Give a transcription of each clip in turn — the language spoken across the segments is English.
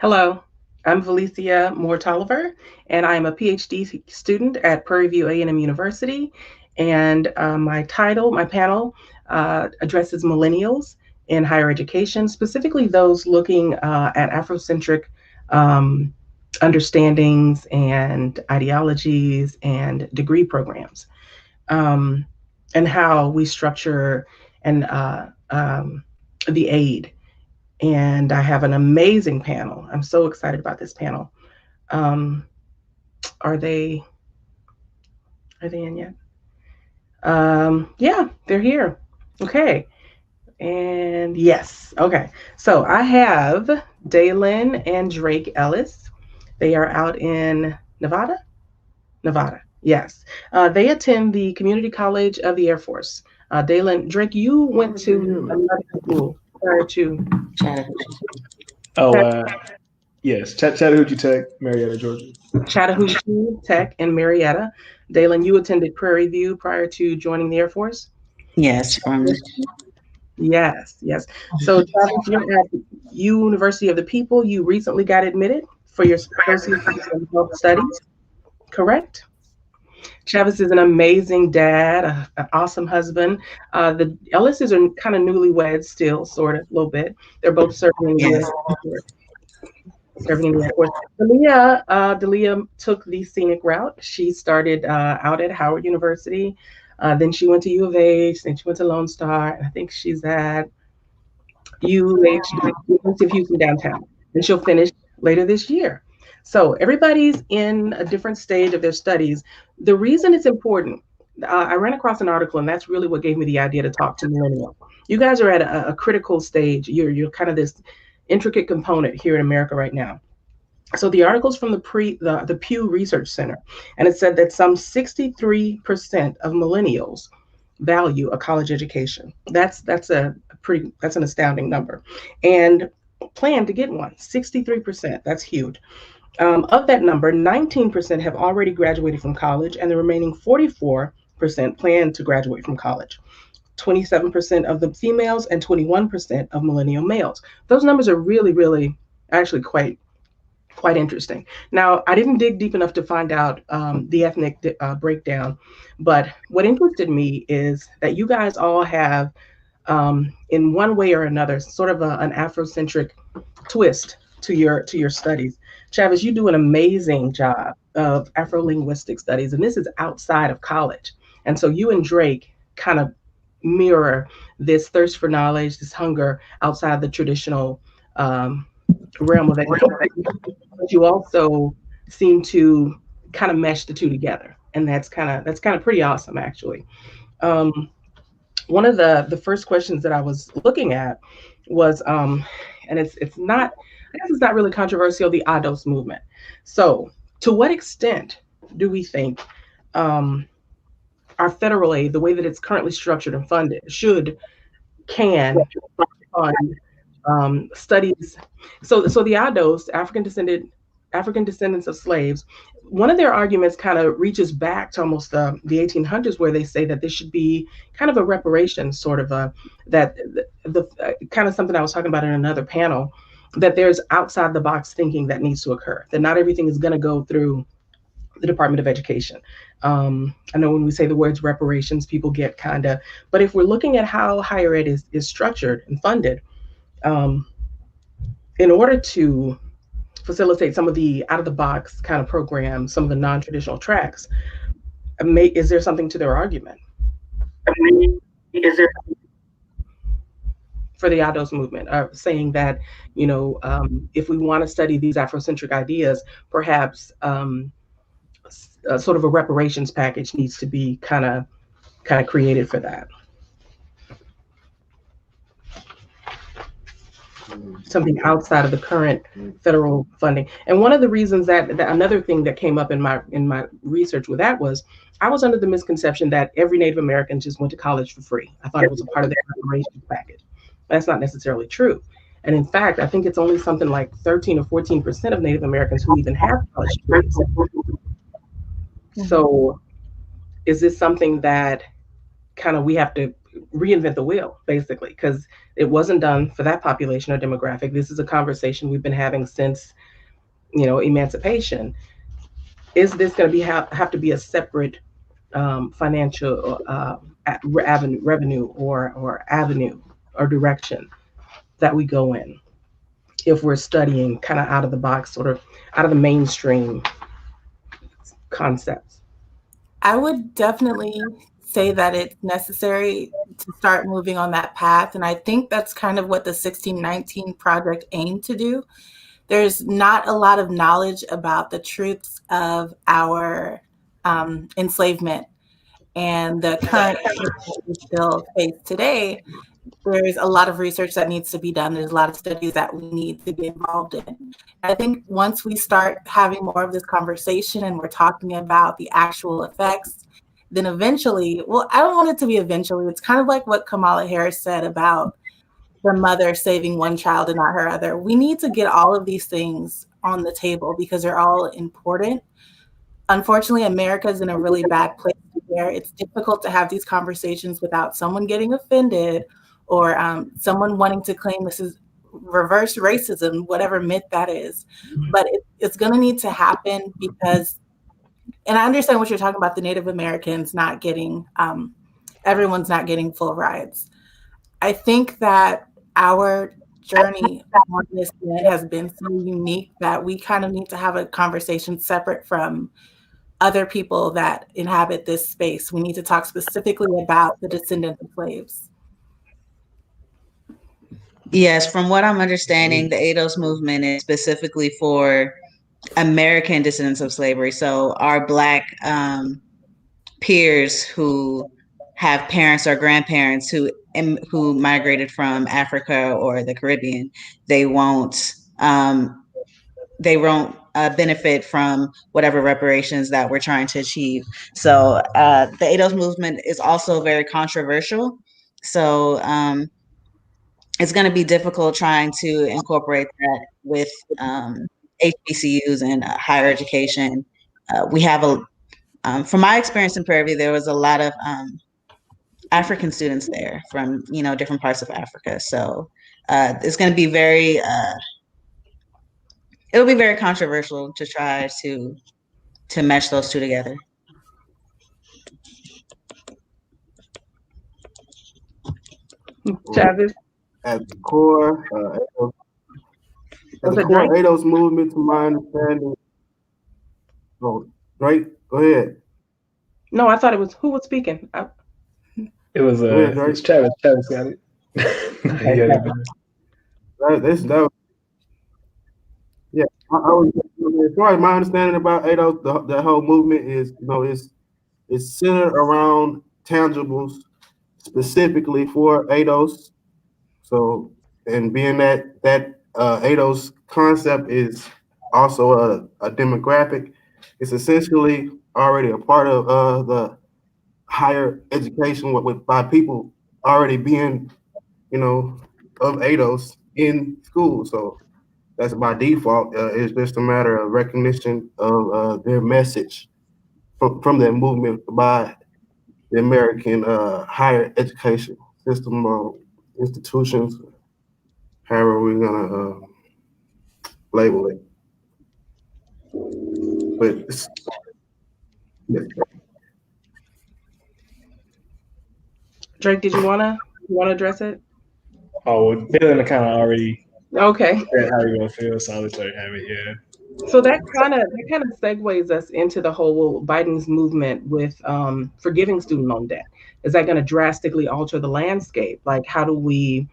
Hello, I'm Velicia Moore-Toliver, and I am a PhD student at Prairie View A&M University. And my panel addresses millennials in higher education, specifically those looking at Afrocentric understandings and ideologies and degree programs, and how we structure and the aid. And I have an amazing panel. I'm so excited about this panel. Are they in yet? Yeah, they're here. Okay. And yes, okay. So I have Dalen and Drake Ellis. They are out in Nevada? Nevada, yes. They attend the Community College of the Air Force. Drake, you went to another school prior to Yes, Chattahoochee Tech, Marietta, Georgia. Chattahoochee Tech and Marietta. Dalen, you attended Prairie View prior to joining the Air Force? Yes. Yes. So Travis, you're at University of the People. You recently got admitted for your Associate's in Health Studies, correct? Travis is an amazing dad, an awesome husband. The Ellises are kind of newlyweds still, sort of, a little bit. They're both serving in the Air Force. Delia took the scenic route. She started out at Howard University. Then she went to U of H. Then she went to Lone Star. And I think she's at University of Houston downtown. And she'll finish later this year. So everybody's in a different stage of their studies. The reason it's important, I ran across an article, and that's really what gave me the idea to talk to millennials. You guys are at a critical stage. You're kind of this intricate component here in America right now. So the article's from the Pew Research Center, and it said that some 63% of millennials value a college education. That's an astounding number, and plan to get one. 63%. That's huge. Of that number, 19% have already graduated from college, and the remaining 44% plan to graduate from college. 27% of the females and 21% of millennial males. Those numbers are really, really actually quite interesting. Now, I didn't dig deep enough to find out the ethnic breakdown, but what interested me is that you guys all have, in one way or another, sort of an Afrocentric twist to your studies. Travis, you do an amazing job of Afro-linguistic studies, and this is outside of college. And so you and Drake kind of mirror this thirst for knowledge, this hunger outside the traditional realm of education. But you also seem to kind of mesh the two together, and that's kind of pretty awesome, actually. One of the first questions that I was looking at was, and it's not, I guess it's not really controversial, the ADOS movement. So to what extent do we think our federal aid, the way that it's currently structured and funded, can fund studies? So the ADOS, African descendants of slaves, one of their arguments kind of reaches back to almost the 1800s, where they say that this should be kind of a reparation, sort of kind of something I was talking about in another panel, that there's outside the box thinking that needs to occur, that not everything is going to go through the Department of Education. I know when we say the words reparations, people get kind of, but if we're looking at how higher ed is structured and funded, in order to facilitate some of the out-of-the-box kind of programs, some of the non-traditional tracks, Is there something to their argument Is there for the IDOS movement, saying that, if we want to study these Afrocentric ideas, perhaps sort of a reparations package needs to be kind of created for that? Something outside of the current federal funding. And one of the reasons that another thing that came up in my research with that was, I was under the misconception that every Native American just went to college for free. I thought it was a part of their reparations package. That's not necessarily true. And in fact, I think it's only something like 13 or 14% of Native Americans who even have college degrees. So is this something that we have to reinvent the wheel, basically, because it wasn't done for that population or demographic? This is a conversation we've been having since, emancipation. Is this going to have to be a separate financial revenue or avenue or direction that we go in if we're studying kind of out of the box, sort of out of the mainstream concepts? I would definitely say that it's necessary to start moving on that path. And I think that's kind of what the 1619 project aimed to do. There's not a lot of knowledge about the truths of our enslavement and the current that we still face today. There's a lot of research that needs to be done. There's a lot of studies that we need to be involved in. And I think once we start having more of this conversation and we're talking about the actual effects, then eventually, well, I don't want it to be eventually. It's kind of like what Kamala Harris said about the mother saving one child and not her other. We need to get all of these things on the table because they're all important. Unfortunately, America is in a really bad place where it's difficult to have these conversations without someone getting offended or someone wanting to claim this is reverse racism, whatever myth that is. But it's going to need to happen because, and I understand what you're talking about, the Native Americans not getting, everyone's not getting full rides. I think that our journey on this has been so unique that we kind of need to have a conversation separate from other people that inhabit this space. We need to talk specifically about the descendants of slaves. Yes, from what I'm understanding, the ADOS movement is specifically for American descendants of slavery. So our Black peers who have parents or grandparents who migrated from Africa or the Caribbean, they won't benefit from whatever reparations that we're trying to achieve. So the ADOS movement is also very controversial. So it's going to be difficult trying to incorporate that with HBCUs and higher education. We have from my experience in Prairie View, there was a lot of African students there from different parts of Africa. So it's going to be it'll be very controversial to try to mesh those two together. Travis? At the core, ADOS movement, to my understanding. Oh, Drake, go ahead. No, I thought it was, who was speaking? It was it's Travis. Travis got it. Yeah. As far as my understanding about ADOS, the whole movement is, it's centered around tangibles, specifically for ADOS. So, and being that ADOS concept is also a demographic, it's essentially already a part of the higher education by people already being, of ADOS in school. So that's by default. It's just a matter of recognition of their message from that movement by the American higher education system or institutions, however we're gonna label it. But Drake, did you wanna address it? Oh, well, Dylan kind of already okay said how you gonna feel, so I'll just let you have it. Yeah. So that kind of segues us into the whole Biden's movement with forgiving student loan debt. Is that going to drastically alter the landscape? Like, how do we?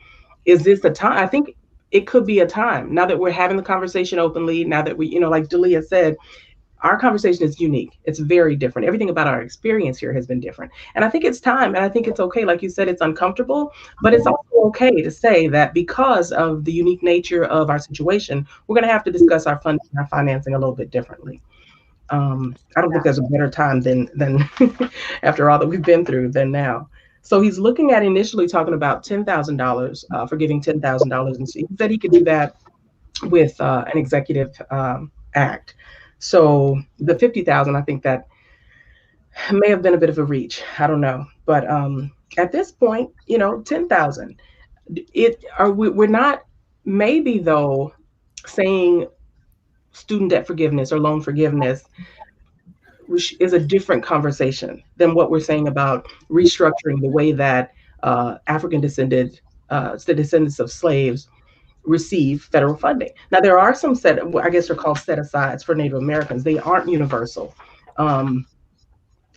Is this a time? I think it could be a time now that we're having the conversation openly. Now that we, like Delia said, our conversation is unique. It's very different. Everything about our experience here has been different. And I think it's time. And I think it's okay. Like you said, it's uncomfortable, but it's also okay to say that because of the unique nature of our situation, we're going to have to discuss our funding and our financing a little bit differently. I don't think there's a better time than after all that we've been through than now. So he's looking at initially talking about $10,000 for giving $10,000. And he said he could do that with an executive act. So the 50,000, I think that may have been a bit of a reach. I don't know, but at this point, 10,000. We're not maybe though saying student debt forgiveness or loan forgiveness, which is a different conversation than what we're saying about restructuring the way that African descendants of slaves receive federal funding. Now, there are some I guess they're called set-asides for Native Americans. They aren't universal.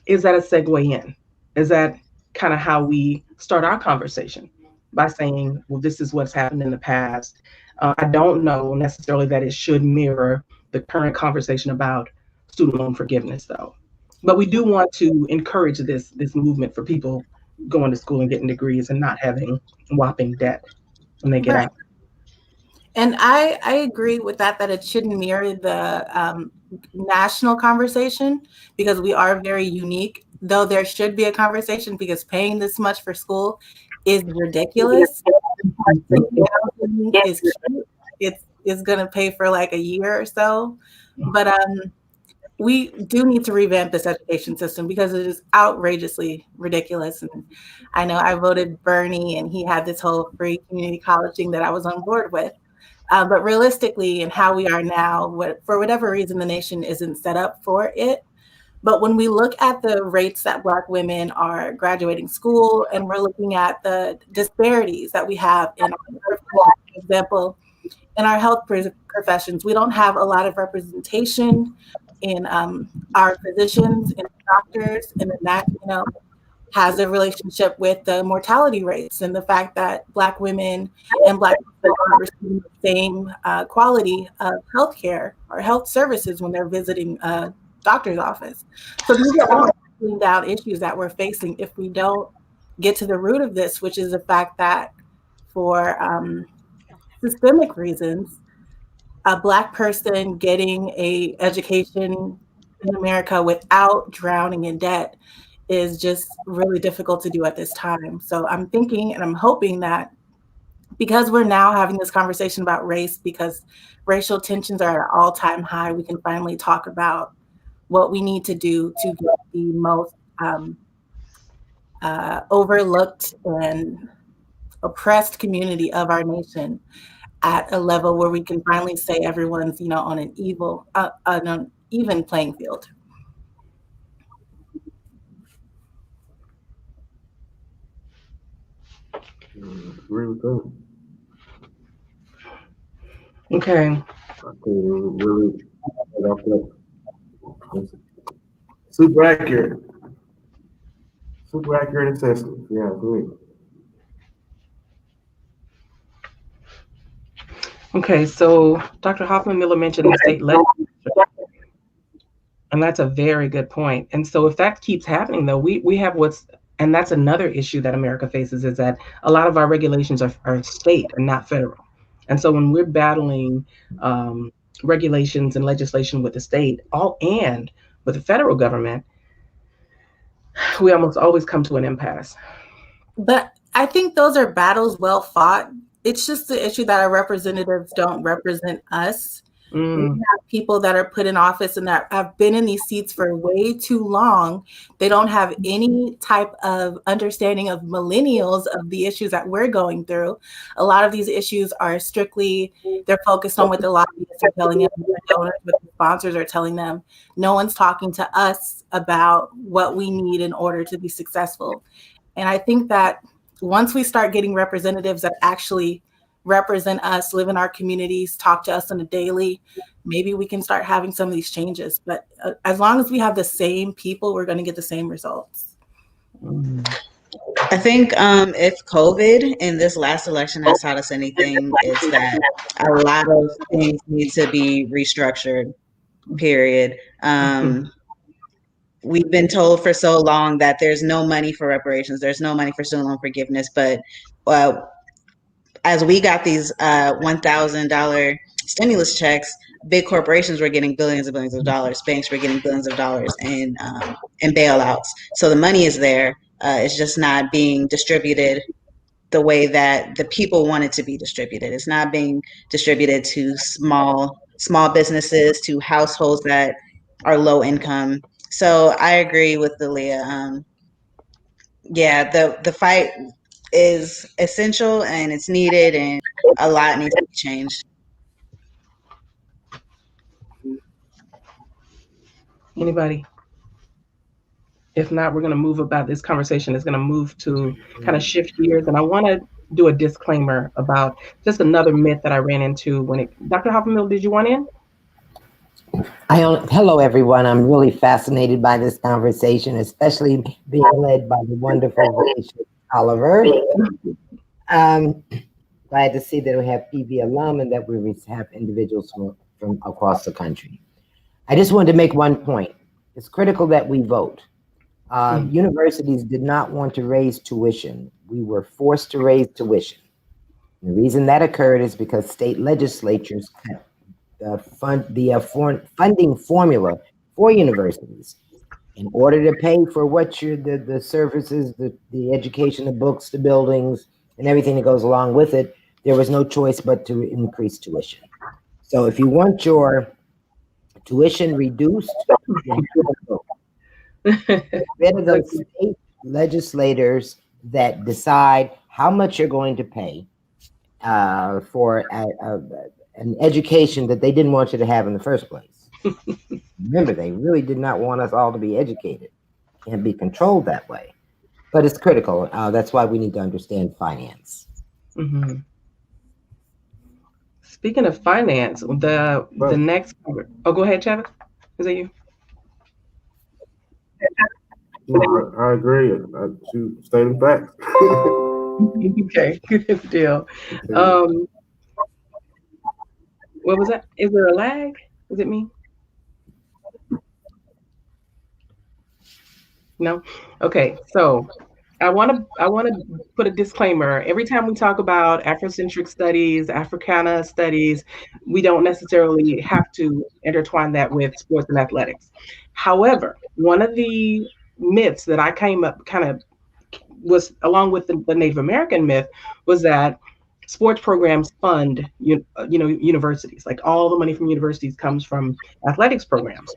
Is that a segue in? Is that kind of how we start our conversation by saying, well, this is what's happened in the past? I don't know necessarily that it should mirror the current conversation about student loan forgiveness, though. But we do want to encourage this movement for people going to school and getting degrees and not having whopping debt when they get out. And I agree with that it shouldn't mirror the national conversation because we are very unique, though there should be a conversation because paying this much for school is ridiculous. It's going to pay for like a year or so. But we do need to revamp this education system because it is outrageously ridiculous. And I know I voted Bernie and he had this whole free community college thing that I was on board with. But realistically, and how we are now, for whatever reason, the nation isn't set up for it. But when we look at the rates that Black women are graduating school, and we're looking at the disparities that we have in, for example, in our health professions, we don't have a lot of representation in our physicians and doctors, and that, has a relationship with the mortality rates and the fact that Black women and Black people are receiving the same quality of healthcare or health services when they're visiting a doctor's office. So these are all down issues that we're facing if we don't get to the root of this, which is the fact that for systemic reasons, a Black person getting an education in America without drowning in debt is just really difficult to do at this time. So I'm thinking and I'm hoping that because we're now having this conversation about race, because racial tensions are at an all-time high, we can finally talk about what we need to do to get the most overlooked and oppressed community of our nation at a level where we can finally say everyone's, on an even playing field. Agree with that. Okay. Really super accurate. Super accurate assessment. Yeah, great. Okay, so Dr. Hoffman-Miller mentioned the state legislature, and that's a very good point. And so if that keeps happening, though, we have and that's another issue that America faces, is that a lot of our regulations are state and not federal. And so when we're battling regulations and legislation with the state and with the federal government, we almost always come to an impasse. But I think those are battles well fought. It's just the issue that our representatives don't represent us. We have people that are put in office and that have been in these seats for way too long. They don't have any type of understanding of millennials, of the issues that we're going through. A lot of these issues are they're focused on what the lobbyists are telling them, what the donors, what the sponsors are telling them. No one's talking to us about what we need in order to be successful. And I think that once we start getting representatives that actually represent us, live in our communities, talk to us on a daily, maybe we can start having some of these changes. But as long as we have the same people, we're going to get the same results. I think if COVID in this last election has taught us anything, it's that a lot of things need to be restructured, period. We've been told for so long that there's no money for reparations, there's no money for student loan forgiveness, but as we got these $1,000 stimulus checks, big corporations were getting billions of dollars, banks were getting billions of dollars in bailouts. So the money is there. It's just not being distributed the way that the people want it to be distributed. It's not being distributed to small businesses, to households that are low income. So I agree with Velicia. Yeah, the fight is essential and it's needed, and a lot needs to be changed. Anybody? If not, we're going to move about this conversation is going to move to kind of shift gears. And I want to do a disclaimer about just another myth that I ran into when it, Dr. Hoffman, did you want in? Hello, everyone. I'm really fascinated by this conversation, especially being led by the wonderful Velicia Oliver. Glad to see that we have PV alum and that we have individuals from across the country. I just wanted to make one point. It's critical that we vote. Universities did not want to raise tuition. We were forced to raise tuition. And the reason that occurred is because state legislatures cut the funding formula for universities in order to pay for what the services, the education, the books, the buildings, and everything that goes along with it. There was no choice but to increase tuition. So if you want your tuition reduced, rid of those state legislators that decide how much you're going to pay for an education that they didn't want you to have in the first place. Remember, they really did not want us all to be educated and be controlled that way. But it's critical. That's why we need to understand finance. Mm-hmm. Speaking of finance, the next. Oh, go ahead, Travis. Is that you? No, I agree. To stating facts. Okay, good deal. What was that? Is there a lag? Is it me? No? Okay, so I want to put a disclaimer. Every time we talk about Afrocentric studies, Africana studies, we don't necessarily have to intertwine that with sports and athletics. However, one of the myths that I came up kind of was, along with the Native American myth, was that sports programs fund universities. Like all the money from universities comes from athletics programs,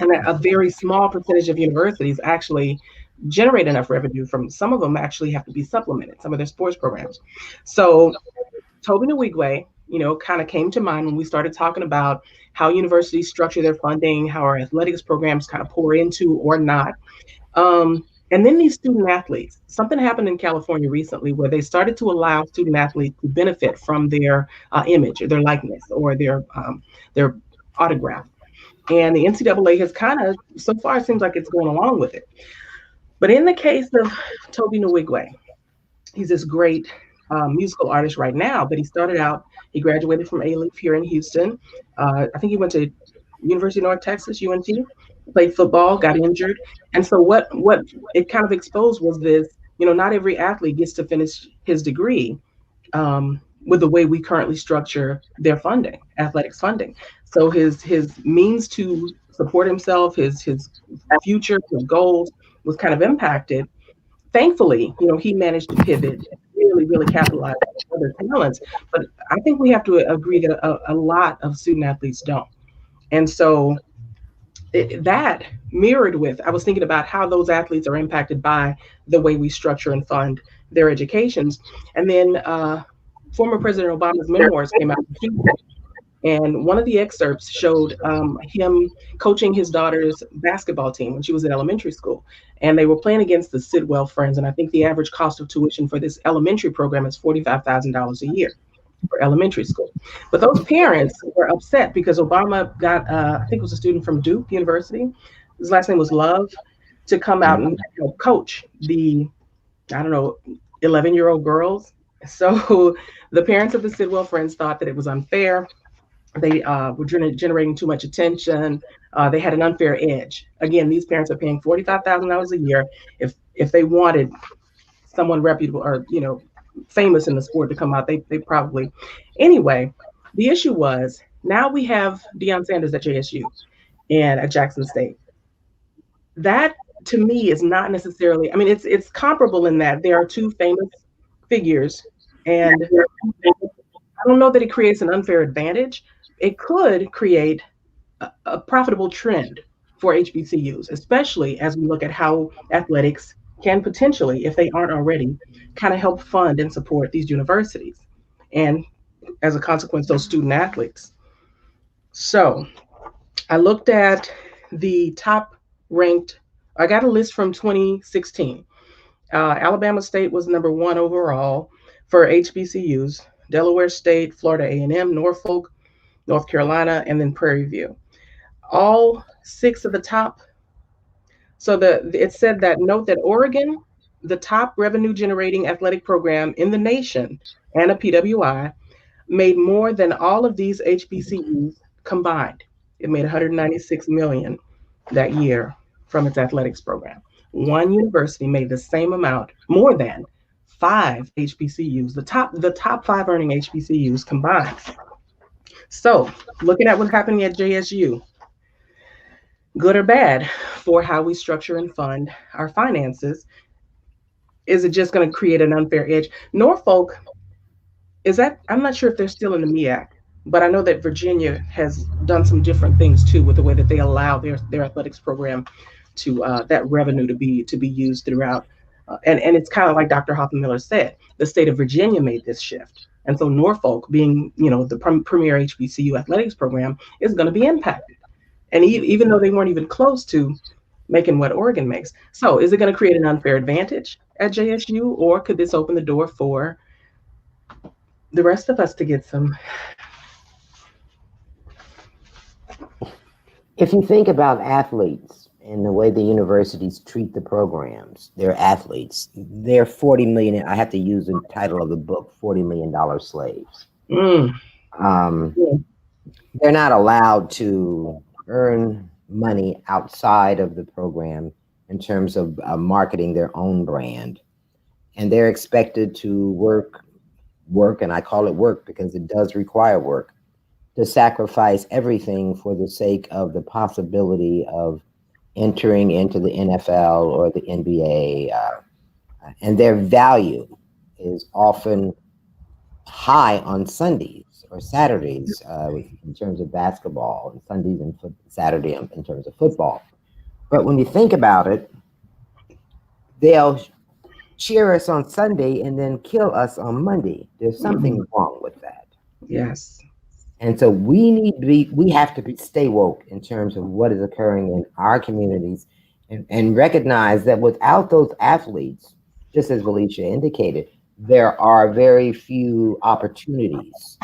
and a very small percentage of universities actually generate enough revenue from. Some of them actually have to be supplemented, some of their sports programs. So Toby Nwigwe, kind of came to mind when we started talking about how universities structure their funding, how our athletics programs kind of pour into or not. And then these student athletes, something happened in California recently where they started to allow student athletes to benefit from their image or their likeness or their autograph. And the NCAA has kind of, so far it seems like it's going along with it. But in the case of Toby Nwigwe, he's this great musical artist right now, but he started out, he graduated from A-Leaf here in Houston. I think he went to University of North Texas, UNT, played football, got injured. And so what it kind of exposed was this, not every athlete gets to finish his degree with the way we currently structure their funding, athletics funding. So his means to support himself, his future, his goals was kind of impacted. Thankfully, he managed to pivot and really capitalize on other talents. But I think we have to agree that a lot of student athletes don't. And so that mirrored with, I was thinking about how those athletes are impacted by the way we structure and fund their educations. And then former President Obama's memoirs came out. And one of the excerpts showed him coaching his daughter's basketball team when she was in elementary school. And they were playing against the Sidwell Friends. And I think the average cost of tuition for this elementary program is $45,000 a year. for elementary school. But those parents were upset because Obama got, I think it was a student from Duke University, his last name was Love, to come out and help coach the, I don't know, 11-year-old girls. So the parents of the Sidwell friends thought that it was unfair. They were generating too much attention. They had an unfair edge. Again, these parents are paying $45,000 a year. If they wanted someone reputable or famous in the sport to come out, they probably. Anyway, the issue was now we have Deion Sanders at JSU and at Jackson State. That to me is not necessarily. I mean, it's comparable in that there are two famous figures, and I don't know that it creates an unfair advantage. It could create a profitable trend for HBCUs, especially as we look at how athletics can potentially, if they aren't already, kind of help fund and support these universities. And as a consequence, those student athletes. So I looked at the top ranked, I got a list from 2016. Alabama State was number 1 overall for HBCUs, Delaware State, Florida A&M, Norfolk, North Carolina, and then Prairie View. All 6 of the top. So it said that, note that Oregon, the top revenue generating athletic program in the nation and a PWI, made more than all of these HBCUs combined. It made $196 million that year from its athletics program. One university made the same amount, more than 5 HBCUs, the top 5 earning HBCUs combined. So looking at what's happening at JSU, good or bad for how we structure and fund our finances, is it just going to create an unfair edge? Norfolk, I'm not sure if they're still in the MEAC, but I know that Virginia has done some different things too with the way that they allow their athletics program to that revenue to be used throughout. And it's kind of like Dr. Hoffman-Miller said, the state of Virginia made this shift. And so Norfolk, being the premier HBCU athletics program, is going to be impacted. And even though they weren't even close to making what Oregon makes. So is it going to create an unfair advantage at JSU, or could this open the door for the rest of us to get some? If you think about athletes and the way the universities treat the programs, they're athletes. They're 40 million, I have to use the title of the book, $40 million slaves. They're not allowed to earn money outside of the program in terms of marketing their own brand. And they're expected to work, and I call it work because it does require work, to sacrifice everything for the sake of the possibility of entering into the NFL or the NBA. And their value is often high on Sundays or Saturdays in terms of basketball, and Sundays and Saturday in terms of football. But when you think about it, they'll cheer us on Sunday and then kill us on Monday. There's something wrong with that. Yes. And so we have to stay woke in terms of what is occurring in our communities, and recognize that without those athletes, just as Velicia indicated, there are very few opportunities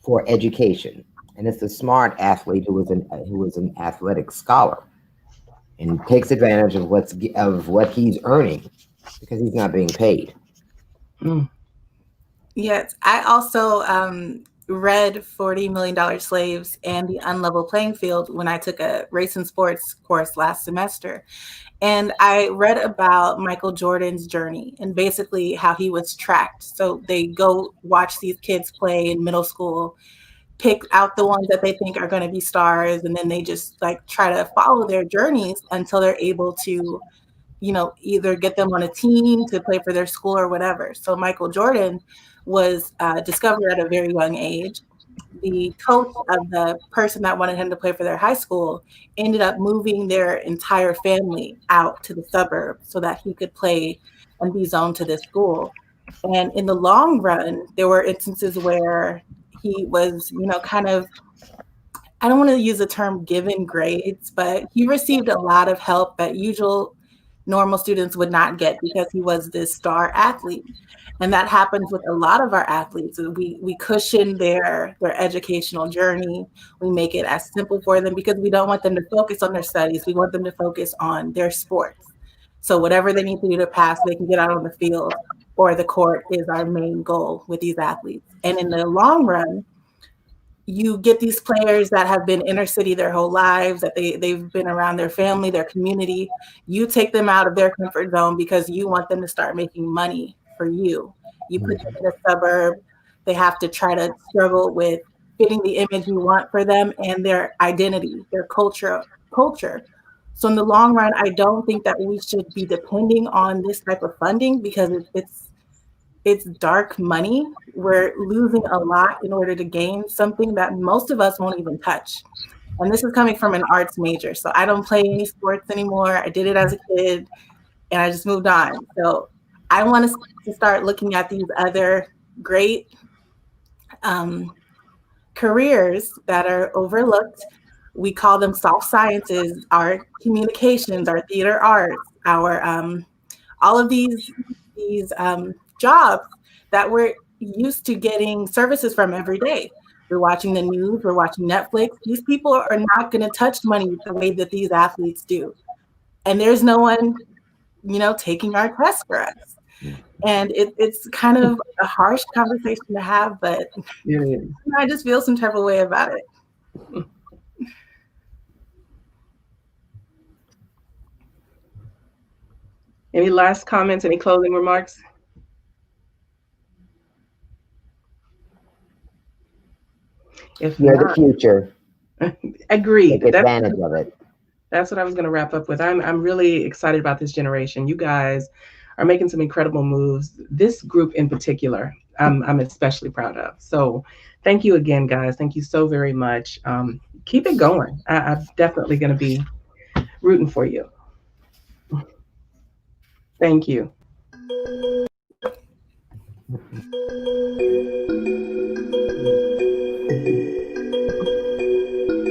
for education. And it's a smart athlete who is an athletic scholar and takes advantage of what he's earning because he's not being paid. Yes, I also read $40 Million Slaves and The Unlevel Playing Field when I took a race and sports course last semester. And I read about Michael Jordan's journey and basically how he was tracked. So they go watch these kids play in middle school, pick out the ones that they think are going to be stars, and then they just like try to follow their journeys until they're able to, either get them on a team to play for their school or whatever. So Michael Jordan was discovered at a very young age. The coach of the person that wanted him to play for their high school ended up moving their entire family out to the suburbs so that he could play and be zoned to this school. And in the long run, there were instances where he was, kind of, I don't want to use the term given grades, but he received a lot of help that normal students would not get because he was this star athlete. And that happens with a lot of our athletes. We cushion their educational journey. We make it as simple for them because we don't want them to focus on their studies. We want them to focus on their sports. So whatever they need to do to pass, they can get out on the field or the court is our main goal with these athletes. And in the long run, you get these players that have been inner city their whole lives, that they've been around their family, their community. You take them out of their comfort zone because you want them to start making money for you. You put them in a suburb, they have to try to struggle with fitting the image you want for them and their identity, their culture. So in the long run, I don't think that we should be depending on this type of funding because it's dark money. We're losing a lot in order to gain something that most of us won't even touch. And this is coming from an arts major. So I don't play any sports anymore. I did it as a kid and I just moved on. So I want us to start looking at these other great careers that are overlooked. We call them soft sciences, our communications, our theater arts, our all of these jobs that we're used to getting services from every day. We're watching the news, we're watching Netflix. These people are not going to touch money the way that these athletes do. And there's no one, taking our tests for us. And it's kind of a harsh conversation to have, but I just feel some type of way about it. Any last comments, any closing remarks? If You're not, the future. Agreed. Take advantage of it. That's what I was going to wrap up with. I'm really excited about this generation. You guys are making some incredible moves. This group in particular, I'm especially proud of. So thank you again, guys. Thank you so very much. Keep it going. I'm definitely going to be rooting for you. Thank you.